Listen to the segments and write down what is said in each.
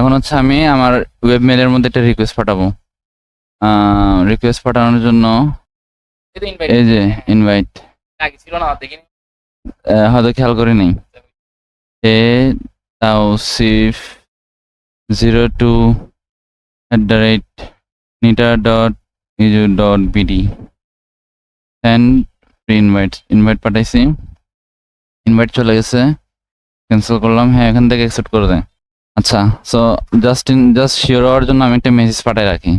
এখন হচ্ছে আমি আমার ওয়েব মেলের মধ্যে একটা রিকোয়েস্ট পাঠাবো। রিকোয়েস্ট পাঠানোর জন্য এই যে ইনভাইট ছিল না দেখিনি। হয়তো খেয়াল করে নেই। এ Tawsif 02@nita.edu.bd send free invite পাঠাইছি। ইনভাইট চলে গেছে, ক্যান্সেল করলাম। হ্যাঁ, এখান থেকে অ্যাকসেপ্ট করে দেয়। আচ্ছা, সো জাস্ট শিওর হওয়ার জন্য আমি একটা মেসেজ পাঠাই রাখি।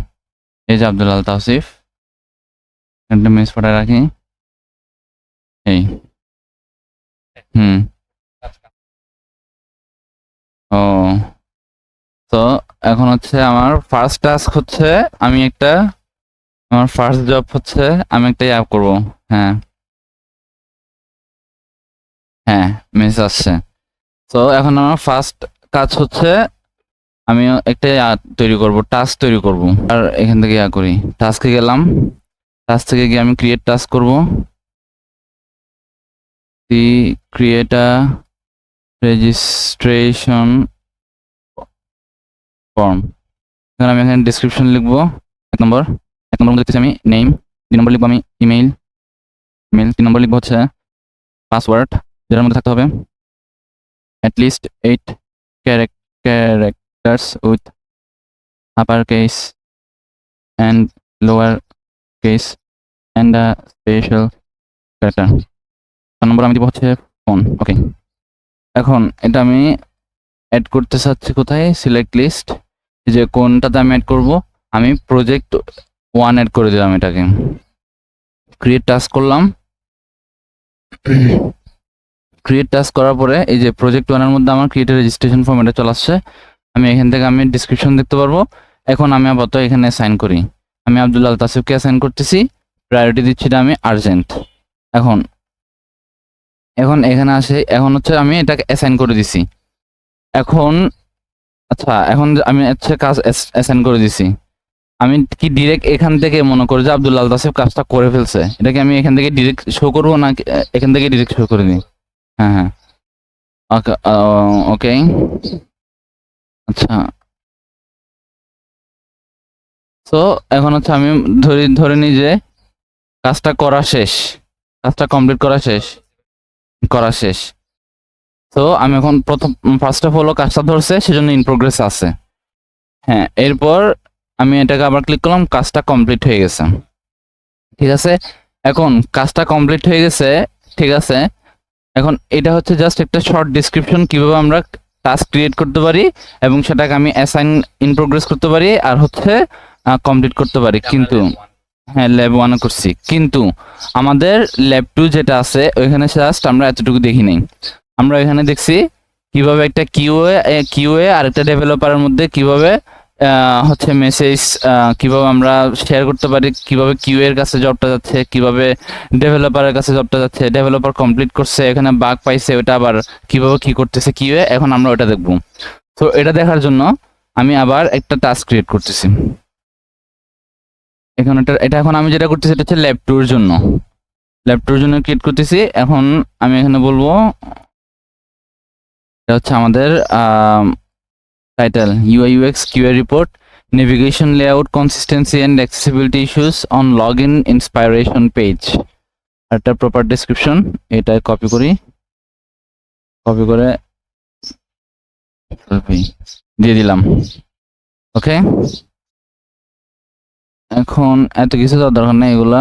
এই যে আব্দুল আল তাওসিফ, একটা মেসেজ পাঠাই রাখি। এই ও তো এখন হচ্ছে আমার ফার্স্ট টাস্ক হচ্ছে আমার ফার্স্ট জব হচ্ছে আমি একটা অ্যাপ করব। হ্যাঁ হ্যাঁ, মেসেজ আসছে। তো এখন আমার ফার্স্ট কাজ হচ্ছে আমি একটা তৈরি করব, টাস্ক তৈরি করব। আর এখান থেকে করি, টাস্কে গেলাম। টাস্ক থেকে গিয়ে আমি ক্রিয়েট টাস্ক করব। Create a registration form. এখানে আমি ডেসক্রিপশন লিখবো। এক নম্বর মধ্যে লিখতেছি আমি নেম। 2 নম্বর লিখবো আমি ইমেইল। 3 নম্বর লিখবো হচ্ছে পাসওয়ার্ড, যেটার মধ্যে থাকতে হবে at least 8 characters with uppercase and lower case and a special character। 4 নম্বর আমি দিব হচ্ছে ফোন। ওকে, এখন এটা আমি অ্যাড করতে চাচ্ছি কোথায়? Select list. যে কোনটাতে আমি অ্যাড করব, আমি প্রজেক্ট 1 অ্যাড করে দিলাম। এটাকে ক্রিয়েট টাস্ক করলাম। ক্রিয়েট টাস্ক করার পরে এই যে প্রজেক্ট 1 এর মধ্যে আমার ক্রিয়েট রেজিস্ট্রেশন ফর্ম এটা চলে আসছে। আমি এখান থেকে আমি ডেসক্রিপশন দেখতে পারবো। এখন আমি আপাতত এখানে সাইন করি। আমি আব্দুল আল তাসিফকে অ্যাসাইন করতেছি, প্রায়োরিটি দিচ্ছি এটা আমি আর্জেন্ট। এখন এখানে আসে, এখন হচ্ছে আমি এটাকে অ্যাসাইন করে দিছি। এখন আচ্ছা, এখন আমি হচ্ছে কাজ অ্যাসাইন করে দিছি। আমি কি ডিরেক্ট এখান থেকে মনে করি যে আব্দুল আল তাসিফ কাজটা করে ফেলছে, এটাকে আমি এখান থেকে ডিরেক্ট শো করবো না এখান থেকে ডিরেক্ট শো করে দিই? হ্যাঁ হ্যাঁ, ওকে ওকে। আচ্ছা, তো এখন হচ্ছে আমি ধরে নিই যে কাজটা করা শেষ, কাজটা কমপ্লিট করা শেষ। তো আমি এখন ফার্স্ট অফ অল কাজটা ধরছে, সেজন্য ইন প্রোগ্রেস আছে। হ্যাঁ, এরপর আমি এটাকে আবার ক্লিক করলাম, কাজটা কমপ্লিট হয়ে গেছে। ঠিক আছে, এখন কাজটা কমপ্লিট হয়ে গেছে। ঠিক আছে, এখন এটা হচ্ছে জাস্ট একটা শর্ট ডেসক্রিপশন কিভাবে আমরা টাস্ক ক্রিয়েট করতে পারি এবং সেটাকে আমি অ্যাসাইন ইন প্রোগ্রেস করতে পারি আর হচ্ছে কমপ্লিট করতে পারি। কিন্তু হ্যাঁ, ল্যাব 1 করছি, কিন্তু আমাদের ল্যাব 2 যেটা আছে ওইখানে জাস্ট আমরা এতটুকু দেখি নাই। আমরা এখানে দেখছি কিভাবে একটা কিউএ আর একটা ডেভেলপারের মধ্যে কিভাবে হচ্ছে মেসেজ কিভাবে আমরা শেয়ার করতে পারি, কিভাবে কিউ এর কাছে জবটা যাচ্ছে, কিভাবে ডেভেলপারের কাছে জবটা যাচ্ছে, ডেভেলপার কমপ্লিট করছে, এখানে বাগ পাইছে, ওটা আবার কিভাবে কি করতেছে কিউএ। এখন আমরা ওটা দেখব। তো এটা দেখার জন্য আমি আবার একটা টাস্ক ক্রিয়েট করতেছি। এখন এটা এখন আমি যেটা করতেছি এটা হচ্ছে ল্যাব 2 এর জন্য, ক্রিয়েট করতেছি। এখন আমি এখানে বলবো এটা হচ্ছে আমাদের title UI UX QA report, navigation layout consistency and accessibility issues on login inspiration page। একটা প্রপার ডেসক্রিপশন, এটা কপি করে দিয়ে দিলাম। ওকে, এখন এত কিছু তো দরকার নেই, এগুলা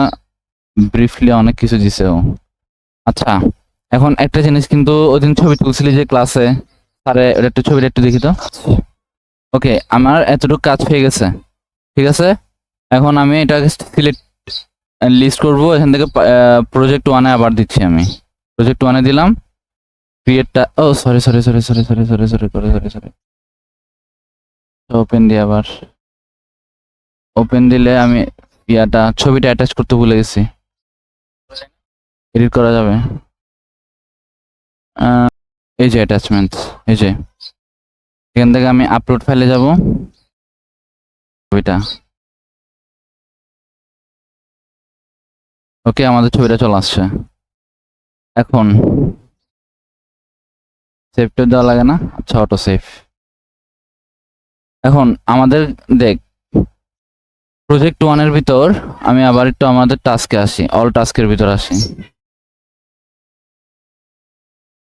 ব্রিফলি অনেক কিছু দিছে ও। আচ্ছা, এখন একটা জিনিস, কিন্তু ওই দিন ছবি তুলছিলি যে ক্লাসে, আরে ওটা একটু ছবিটা একটু দেখি তো। ওকে, আমার এতটুকু কাজ হয়ে গেছে। ঠিক আছে, এখন আমি এটাকে সিলেক্ট লিস্ট করব। এখান থেকে প্রজেক্ট 1 এ আবার দিচ্ছি আমি। প্রজেক্ট 1 এ দিলাম। ক্রিয়েটটা সরি ওপেন দিয়ে আবার ওপেন দিলে আমি ছবিটা অ্যাটাচ করতে ভুলে গেছি। এডিট করা যাবে? এই যে অ্যাটাচমেন্ট, এই যে এখান থেকে আমি আপলোড ফাইলে যাব। ছবিটা ওকে, আমাদের ছবিটা চলে আসছে। এখন সেভটা দেওয়া লাগে না? আচ্ছা, অটো সেভ। এখন আমাদের দেখ প্রজেক্ট 1 এর ভিতর আমি আবার একটু আমাদের টাস্কে আসি, অল টাস্কের ভিতর আসি,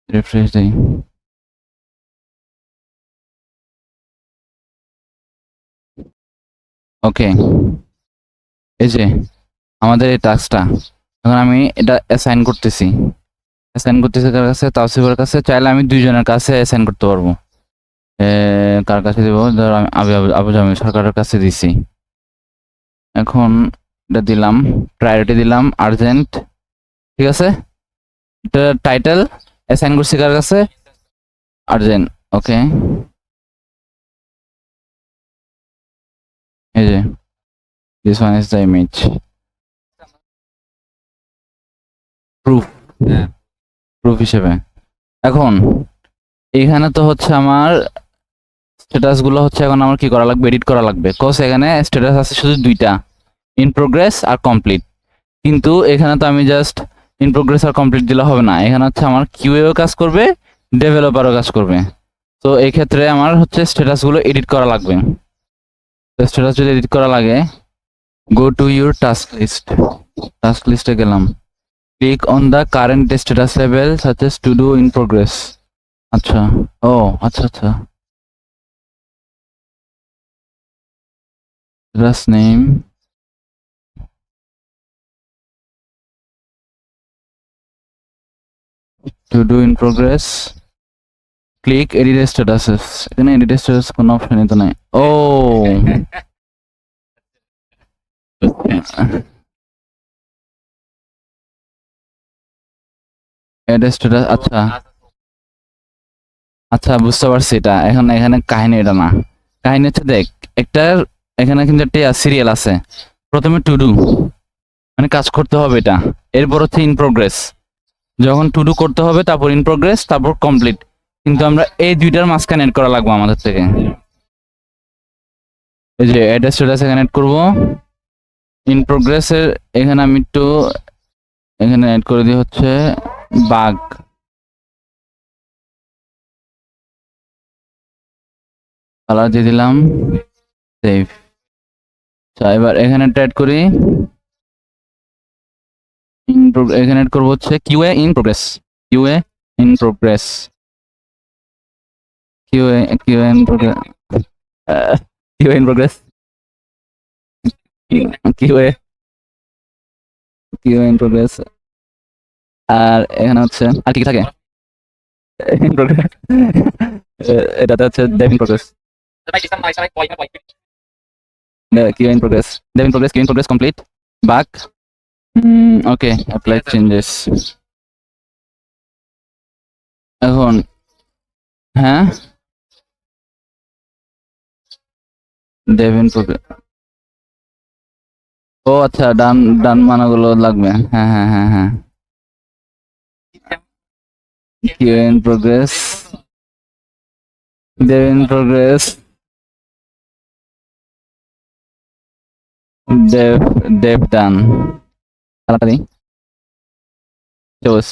রিফ্রেশ দেই। ওকে, এই যে আমাদের এই টাস্কটা, এখন আমি এটা অ্যাসাইন করতেছি কার কাছে? তাওসিফের কাছে। চাইলে আমি দুইজনের কাছে অ্যাসাইন করতে পারবো। কার কাছে দেবো? ধর আমি আবু জামিল সরকারের কাছে দিছি। এখন এটা দিলাম, প্রায়োরিটি দিলাম আর্জেন্ট, ঠিক আছে। এটা টাইটেল অ্যাসাইন করছি কার কাছে? আর্জেন্ট। ওকে, এই যে this one is the image proof হিসেবে। এখন এখানে তো হচ্ছে আমার স্ট্যাটাস গুলো হচ্ছে এখন আমার কি করা লাগবে? এডিট করা লাগবে। কজ এখানে স্ট্যাটাস আছে শুধু দুইটা, ইন প্রোগ্রেস আর কমপ্লিট। কিন্তু এখানে তো আমি জাস্ট ইন প্রোগ্রেস আর কমপ্লিট দিলে হবে না, এখানে হচ্ছে আমার কিউএও কাজ করবে, ডেভেলপারও কাজ করবে। তো এই ক্ষেত্রে আমার হচ্ছে স্ট্যাটাস গুলো এডিট করা লাগবে। তো স্ট্যাটাস যদি এডিট করা লাগে, গো টু ইউর টাস্ক লিস্টে গেলাম, click on the current status level such as to do in progress. আচ্ছা, ও আচ্ছা আচ্ছা, status name, to do in progress, click edit statuses. এখানে এডিট স্ট্যাটাস কোনো অপশনই তো নাই। ও এডিট স্ট্যাটাস, আচ্ছা আচ্ছা বুঝতে পারছি। এটা এখন এখানে কাহিনী এটা না, কাহিনী হচ্ছে দেখ, একটা এখানে কিন্তু একটা সিরিয়াল আছে। প্রথমে টু ডু মানে কাজ করতে হবে এটা, এরপর হচ্ছে ইন প্রোগ্রেস, যখন টু ডু করতে হবে তারপর ইন প্রোগ্রেস, তারপর কমপ্লিট। কিন্তু আমরা এই দুইটার মাঝখানে এড করা লাগবে আমাদের থেকে। এই যে অ্যাড স্ট্যাটাস এখানে এড করব, ইন প্রোগ্রেসের এখানে আমি একটু এখানে এড করে দিই হচ্ছে বাগ, কালার দিয়ে দিলাম, সেভ। এবার এখানে অ্যাড করি, এখানে এড করবো হচ্ছে QA in progress, QA in progress, QA in progress, QA in progress, QA QA in progress. আর এখানে হচ্ছে আর কি থাকে ইন প্রোগ্রেস, এটাতে হচ্ছে dev in progress, QA in progress, dev in progress, Q in progress complete, bug. Okay, apply changes. এখন হ্যাঁ, ডেভ ইন প্রোগ্রেস, ও আচ্ছা, ডান ডান মানাগুলো লাগবে। হ্যাঁ হ্যাঁ হ্যাঁ হ্যাঁ, Q in progress, dev in progress, dev done, তাড়াতাড়ি চোস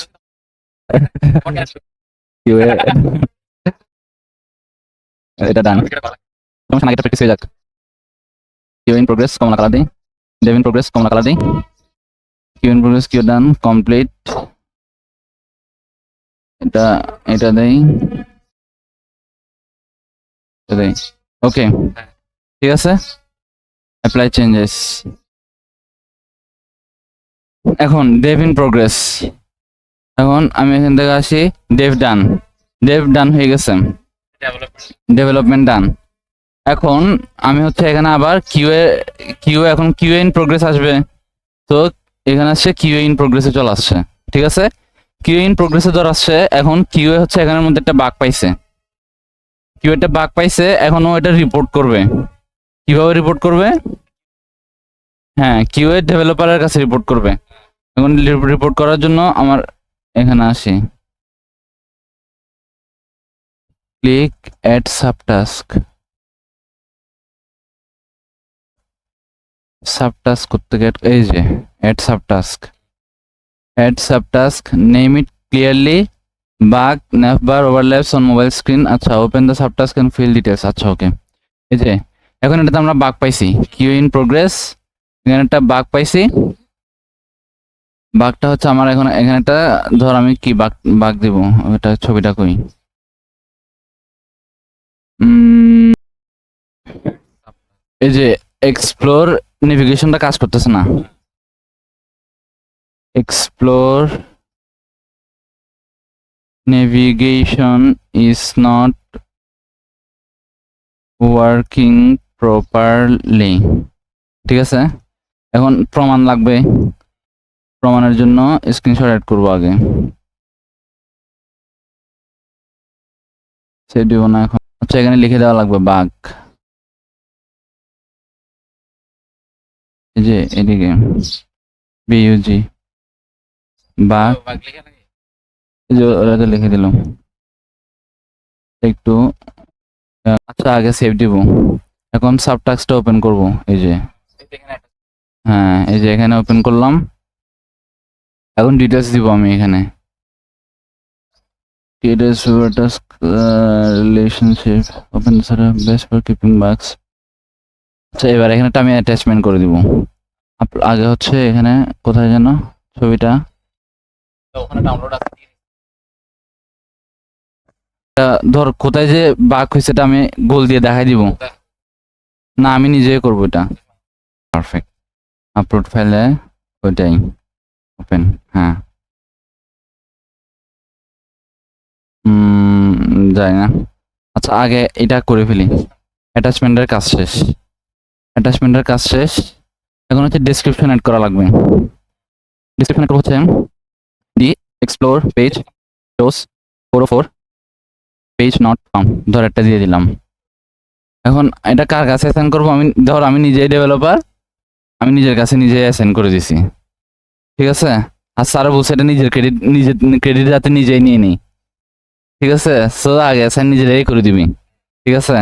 কিউ এ, এটা ডান, সমস্যা না, এটা প্র্যাকটিস হয়ে যাক। কিউ ইন প্রোগ্রেস কমলা কালার দিই, ডেভ ইন প্রোগ্রেস কমলা কালার দিই, Q in progress, Q done complete, এটা এটা দেই, ওকে ঠিক আছে, অ্যাপ্লাই চেঞ্জেস। এখন ডেভ ইন প্রোগ্রেস, এখন আমি এখান থেকে আসি, ডেভ ডান হয়ে গেছে, ডেভেলপমেন্ট ডান। এখন আমি হচ্ছে এখানে আবার কিউ এখন কিউ ইন প্রোগ্রেস আসবে, তো এখানে আসছে কিউ ইন প্রোগ্রেসে চলে আসছে, ঠিক আছে। কিউ ইন প্রোগ্রেসে ধর আসছে, এখন কিউ হচ্ছে এখানের মধ্যে একটা বাগ পাইছে, কিউ একটা বাগ পাইছে, এখন ও এটা রিপোর্ট করবে। কিভাবে রিপোর্ট করবে? হ্যাঁ, কিউ এর ডেভেলপারের কাছে রিপোর্ট করবে। এখন রিপোর্ট করার জন্য আমার এখানে আসি, ক্লিক অ্যাড সাবটাস্ক, সাবটাস্ক করতে গেট, এই যে add subtask, name it clearly, bug, nav bar overlaps on mobile screen। আচ্ছা, open the subtask and fill details. আচ্ছা ওকে, এই যে এখন এটাতে আমরা বাগ পাইছি, কিউ ইন প্রোগ্রেস, এখানে একটা বাগ পাইছি। বাগটা হচ্ছে আমার এখন এখানে একটা, ধর আমি কি বাগ বাগ দিব, ওটা ছবিটা কই, এই যে এক্সপ্লোর নেভিগেশনটা কাজ করতেছে না, explore navigation is not working properly. ঠিক আছে, এখন প্রমাণ লাগবে, প্রমাণের জন্য স্ক্রিনশট অ্যাড করবো আগে, সেভ দিব না এখন। আচ্ছা এখানে লিখে দেওয়া লাগবে বাগ, এই যে এদিকে বিইউজি বাগ, এই যে ওটাতে লিখে দিলাম একটু। আচ্ছা আগে সেভ দিব, এখন সাবটাস্কটা ওপেন করব, এই যে হ্যাঁ এই যে এখানে ওপেন করলাম, এখন ডিটেলস দিব আমি এখানে, details task relationship open best for keeping বাগস। আচ্ছা এবার এখানে আমি অ্যাটাচমেন্ট করে দিব, আগে হচ্ছে এখানে কোথায় যেন ছবিটা, ওখানে ডাউনলোড আছে, ধর কোথায় যে বাগ হয়েছে এটা আমি গোল দিয়ে দেখাই দিব, না আমি নিজেই করবো এটা। পারফেক্ট, আপলোড ফাইলে ওইটাই ওপেন, হ্যাঁ যাই না। আচ্ছা আগে এটা করে ফেলি, অ্যাটাচমেন্টের কাজ শেষ, অ্যাটাচমেন্টের কাজ শেষ, এখন হচ্ছে ডেসক্রিপশন অ্যাড করা লাগবে। ডেসক্রিপশন অ্যাড হচ্ছে the explore page shows 404 page not found, ধর একটা দিয়ে দিলাম। এখন এটা কার কাছে অ্যাসাইন করবো, আমি ধর আমি নিজেই ডেভেলপার, আমি নিজের কাছে নিজে অ্যাসাইন করে দিছি, ঠিক আছে। আর স্যার বলছে এটা নিজের ক্রেডিট যাতে নিজেই নিয়ে নিই, ঠিক আছে। সো আগে অ্যাসাইন নিজেরাই করে দিবি, ঠিক আছে।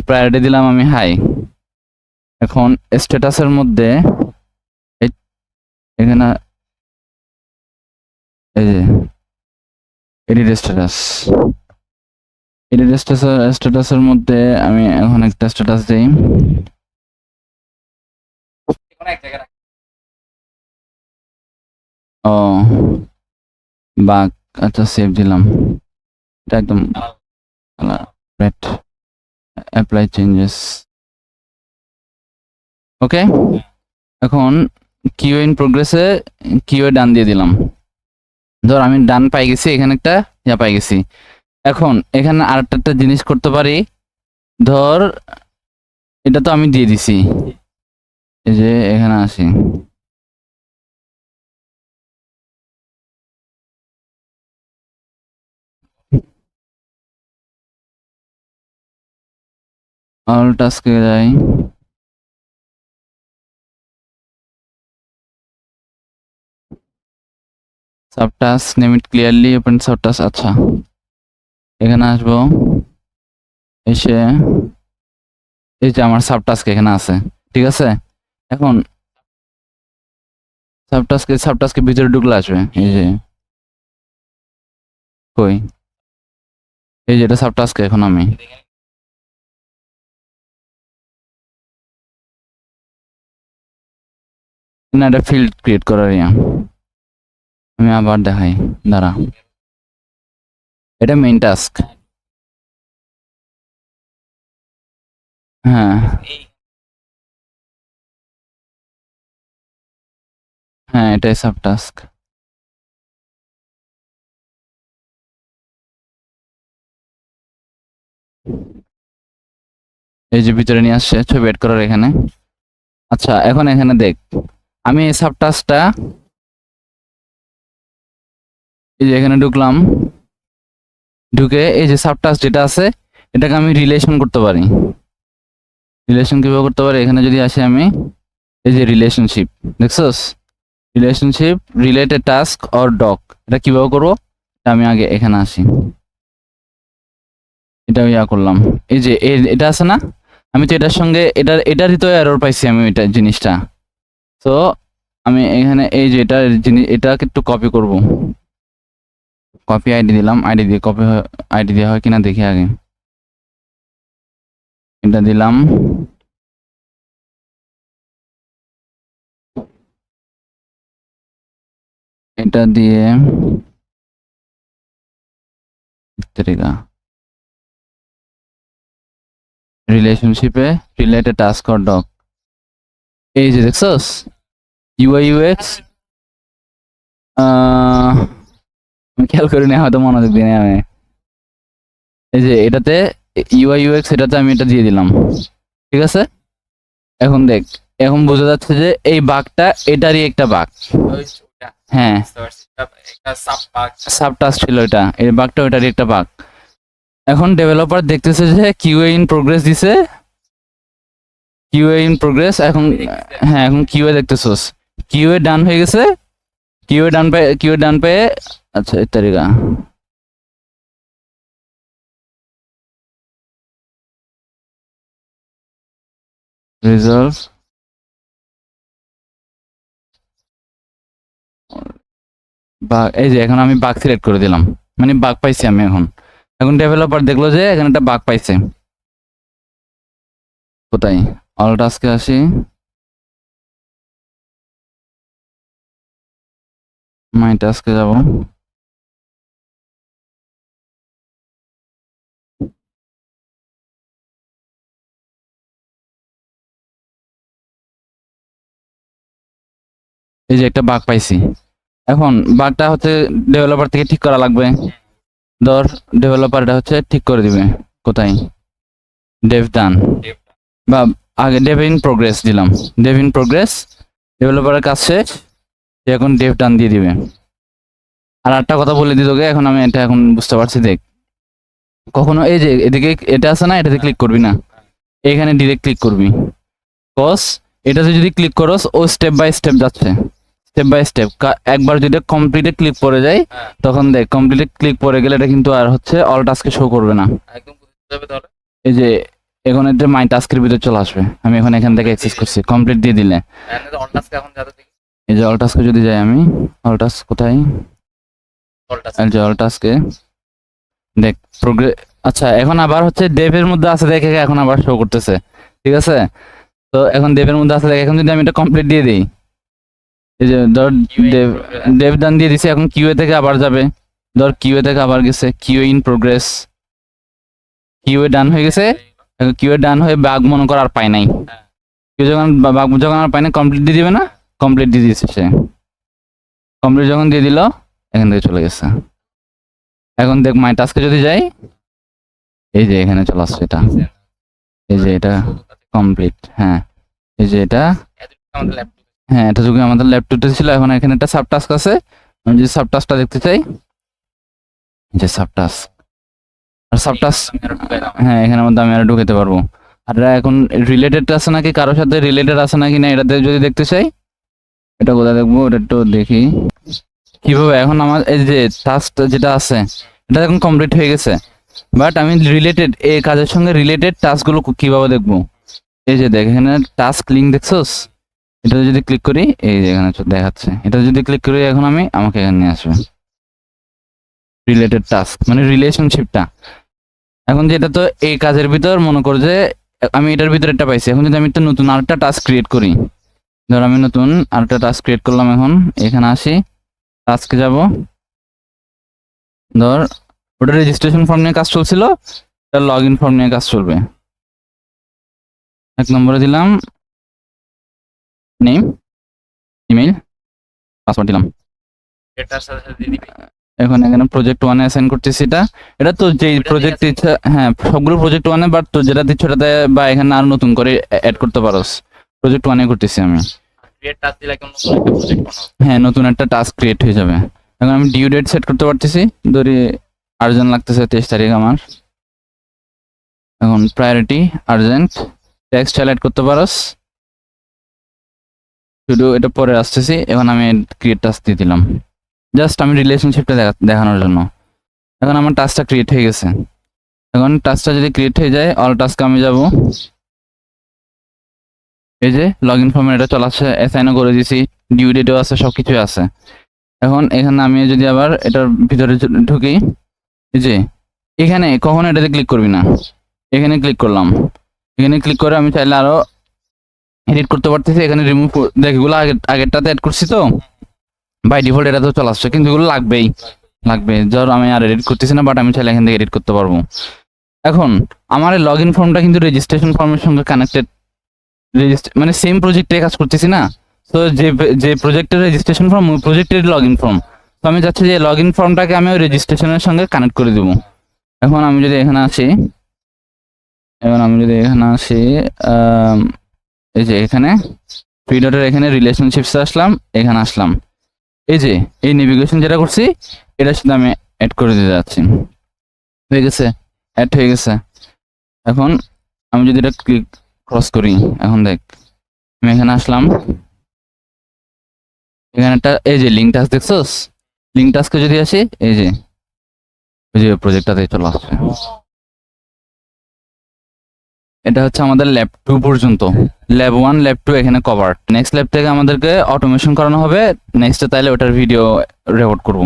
প্রায়োরিটি দিলাম আমি হাই। এখন স্ট্যাটাসের মধ্যে এখানে এই যে এডিট স্ট্যাটাস, এডিট স্ট্যাটাসের মধ্যে আমি এখন একটা স্ট্যাটাস দেই, ও বাক, আচ্ছা সেভ দিলাম, এটা একদম রাইট, অ্যাপ্লাই চেঞ্জেস, ওকে। এখন কিউ ইন প্রোগ্রেসে কিউ ডান দিয়ে দিলাম, ধর আমি ডান পাই গেছি, এখানে একটা ইয়া পাই গেছি। এখন এখানে আরেকটা জিনিস করতে পারি, ধর এটা তো আমি দিয়ে দিছি, এই যে এখানে আসি, অল টাস্কে যাই, সাবটাস্ক নেম ইট ক্লিয়ারলি ওপেন সাবটাস্ক। আচ্ছা এখানে আসবো, এসে এই যে আমার সাবটাস্ক এখানে আছে, ঠিক আছে। এখন সাবটাস্কের ভিতরে ঢুকলে আসবে, এই যে কই, এই যে এটা সাবটাস্ক, এখন আমি না এটা ফিল্ড ক্রিয়েট করার ইয়া, আমি আবার দেখাই, দাঁড়া, এটা মেইন টাস্ক, হ্যাঁ হ্যাঁ এটাই সাবটাস্ক। এই যে ভিতরে নিয়ে আসছে ছবি এড করার এখানে। আচ্ছা এখন এখানে দেখ, আমি এই সাবটাস্কটা এই যে এখানে ঢুকলাম, ঢুকে এই যে সাবটাস্ক যেটা আছে এটাকে আমি রিলেশন করতে পারি। রিলেশন কিভাবে করতে পারি, এখানে যদি আসি আমি, এই যে রিলেশনশিপ দেখছস, relationship related task or doc, এটা কিভাবে করবো, আমি আগে এখানে আসি, এটা ইয়া করলাম, এই যে এটা আছে না, আমি তো এটার সঙ্গে এটারই তো এরর পাইছি আমি এটা জিনিসটা। তো আমি এখানে এই যে এটার জিনিস, এটাকে একটু কপি করব, কপি আইডি দিলাম, আইডি দিয়ে কপি আইডি দেওয়া হয় কিনা দেখি আগে। এটা দিলাম, এটা দিয়ে রিলেশনশিপে রিলেটেড টাস্ক অর ডক, এই যে দেখছস ইউআই ইউএক্স, আমি খেয়াল করি না, হয়তো মনোযোগ দিই আমি। এই যে এটাতে ইউআই ইউএক্স, এটাতে আমি এটা দিয়ে দিলাম, ঠিক আছে। এখন দেখ, এখন বোঝা যাচ্ছে যে এই বাগটা এটারই একটা বাগ। হ্যাঁ, সাব টাস্ক ছিল এটা, এই বাগটা ওটারই একটা বাগ। এখন ডেভেলপার দেখতেছে যে কিউএ ইন প্রোগ্রেস দিছে, কিউএ ইন প্রোগ্রেস এখন। হ্যাঁ, এখন কিউএ দেখতেছস, কিউএ ডান হয়ে গেছে, কিউএ ডান পেয়ে। আচ্ছা, এই তারিখা রিজলভ বা, এই যে এখন আমি বাগ সিলেক্ট করে দিলাম, মানে বাগ পাইছি আমি। এখন এখন ডেভেলপার দেখলো যে এখানে একটা বাগ পাইছে। কোথায়? অল টাস্কে আসি, মাই টাস্কে যাব, এই যে একটা বাগ পাইছি। এখন বাগটা হচ্ছে ডেভেলপার থেকে ঠিক করা লাগবে। ধর ডেভেলপার এটা হচ্ছে ঠিক করে দিবে। কোথায়? ডেভ ডান বা আগে ডেভ ইন প্রোগ্রেস দিলাম, ডেভ ইন প্রোগ্রেস, ডেভেলপারের কাজ শেষ, সে এখন ডেভ ডান দিয়ে দিবে। আর একটা কথা বলে দিই তোকে, এখন আমি এটা এখন বুঝতে পারছি। দেখ, কখনো এই যে এদিকে এটা আছে না, এটাতে ক্লিক করবি না, এখানে ডিরেক্ট ক্লিক করবি। কস এটাতে যদি ক্লিক করস, ও স্টেপ বাই স্টেপ যাচ্ছে, স্টেপ বাই স্টেপ। একবার যদি কমপ্লিটে ক্লিক পড়ে যায়, তখন দেখ কমপ্লিটে ক্লিক পড়ে গেলে এটা কিন্তু আর হচ্ছে অল টাস্কে শো করবে না। এই যে এখন এটা মাই টাস্কের ভিতরে চলে আসবে। আমি এখন এখান থেকে অ্যাক্সেস করছি, কমপ্লিট দিয়ে দিলে। এই যে অল টাস্কে যদি যাই আমি, অল টাস্ক কোথায়? এই যে অল টাস্কে দেখ প্রোগ্রেস। আচ্ছা, এখন আবার হচ্ছে ডেভের মধ্যে আছে, দেখে এখন আবার শো করতেছে, ঠিক আছে। তো এখন ডেভের মধ্যে আছে, এখন যদি আমি এটা কমপ্লিট দিয়ে দিই, এই যে ধর ডেভ ডান দিয়ে দিছি, এখন কিউএ থেকে আবার যাবে। ধর কিউএ থেকে আবার গেছে, কিউএ ইন প্রোগ্রেস, কিউএ ডান হয়ে গেছে। কিউএ ডান হয়ে বাগ মনে কর আর পায় নাই, কেউ যখন বাগ যখন আর পায় না, কমপ্লিট দিয়ে দিবে না, কমপ্লিট দিয়ে দিয়েছে সে। কমপ্লিট যখন দিয়ে দিল, এখান থেকে চলে গেছে। এখন দেখ মাই টাস্কে যদি যাই, এই যে এখানে চলে আসছে এটা, এই যে এটা কমপ্লিট। হ্যাঁ, এই যে এটা, হ্যাঁ এটা যুগে আমাদের ল্যাপটপে ছিল। এখন এখানে একটা সাব টাস্ক আছে, আমি যদি সাব টাস্কটা দেখতে চাই, যে সাব টাস্ক আর সাব টাস্ক, হ্যাঁ এখানের মধ্যে আমি আরো ঢুকাতে পারবো। আর এখন রিলেটেড আছে নাকি, কারোর সাথে রিলেটেড আছে নাকি না, এটাতে যদি দেখতে চাই, এটা কোথায় দেখবো, এটা একটু দেখি কিভাবে। এখন আমার এই যে টাস্ক যেটা আছে, এটা এখন কমপ্লিট হয়ে গেছে, বাট আমি রিলেটেড এই কাজের সঙ্গে রিলেটেড টাস্কগুলো কিভাবে দেখবো? এই যে দেখ, এখানে টাস্ক লিঙ্ক দেখছোস, এটা যদি ক্লিক করি, এই যে এখানে দেখাচ্ছে, এটা যদি ক্লিক করি, এখন আমি আমাকে এখানে নিয়ে আসবে রিলেটেড টাস্ক, মানে রিলেশনশিপটা। এখন যেটা তো এই কাজের ভিতর মনে কর যে আমি এটার ভিতরে একটা পাইছি। এখন যদি আমি একটা নতুন আরেকটা টাস্ক ক্রিয়েট করি, ধর আমি নতুন আরেকটা টাস্ক ক্রিয়েট করলাম, এখন এখানে আসি, টাস্কে যাব, ধর ওটা রেজিস্ট্রেশন ফর্ম নিয়ে কাজ চলছিল, এটা লগ ইন ফর্ম নিয়ে কাজ চলবে। 1 নম্বরে দিলাম নেম, ইমেল, পাসওয়ার্ড দিলাম। এখন এখানে প্রজেক্ট 1 এ অ্যাসাইন করতেছি। এটা এটা তো যেই প্রজেক্ট ইচ্ছা, হ্যাঁ সবগুলো প্রজেক্ট 1 এ, বাট তো যেটা দিচ্ছ ওটাতে বা এখানে আর নতুন করে অ্যাড করতে পারোস। প্রজেক্ট 1 এ করতেছি আমি। হ্যাঁ, নতুন একটা টাস্ক ক্রিয়েট হয়ে যাবে। এখন আমি ডিউ ডেট সেট করতে পারতেছি, ধরি আর্জেন্ট লাগতেছে 23 তারিখ আমার। এখন প্রায়োরিটি আর্জেন্ট, টেক্সট হাইলাইট করতে পারোস, শুধু এটা পরে আসতেছি। এখন আমি ক্রিয়েট টাস্ক দিয়ে দিলাম, জাস্ট আমি রিলেশনশিপটা দেখানোর জন্য। এখন আমার টাস্কটা ক্রিয়েট হয়ে গেছে। এখন টাস্কটা যদি ক্রিয়েট হয়ে যায়, অল টাস্কে আমি যাব, এই যে লগ ইন ফর্মে এটা চলে আসছে, অ্যাসাইনও করে দিয়েছি, ডিউ ডেটও আছে, সব কিছুই আছে। এখন এখানে আমি যদি আবার এটার ভিতরে ঢুকি, এই যে এখানে কখনো এটাতে ক্লিক করবি না, এখানে ক্লিক করলাম, এখানে ক্লিক করে আমি চাইলে আরো এডিট করতে পারতেছি। এখানে রিমুভ দেখ, এগুলো আগেরটাতে অ্যাড করছি তো বাই ডিফল্ট এটা তো চলে আসছে, কিন্তু এগুলো লাগবে ধর আমি আর এডিট করতেছি না, বাট আমি চাইলে এখান থেকে এডিট করতে পারবো। এখন আমার লগ ইন ফর্মটা কিন্তু রেজিস্ট্রেশন ফর্মের সঙ্গে কানেক্টেড, মানে সেম প্রজেক্টে কাজ করতেছি না। তো যে প্রজেক্টের রেজিস্ট্রেশন ফর্ম ওই প্রজেক্টের লগ ইন ফর্ম, তো আমি চাচ্ছি যে লগ ইন ফর্মটাকে আমি ওই রেজিস্ট্রেশনের সঙ্গে কানেক্ট করে দেবো। এখন আমি যদি এখানে আসি এই যে এখানে থ্রি ডটের এখানে রিলেশনশিপসে আসলাম, এখানে আসলাম, এই যে এই নেভিগেশন যেটা করছি এটার সাথে আমি অ্যাড করে দিতে যাচ্ছি। হয়ে গেছে, অ্যাড হয়ে গেছে। এখন আমি যদি এটা ক্লিক ক্রস করি, এখন দেখ আমি এখানে আসলাম, এখানে একটা এই যে লিঙ্ক টাস্ক দেখছোস, লিঙ্ক টাস্কে যদি আসি এই যে ওই যে প্রজেক্টটাতে চলে আসছে। এটা হচ্ছে আমাদের ল্যাব 2 পর্যন্ত, ল্যাব 1 ল্যাব 2 এখানে কভার। নেক্সট ল্যাব থেকে আমাদেরকে অটোমেশন করানো হবে, নেক্সটে তাইলে ওটার ভিডিও রেকর্ড করবো।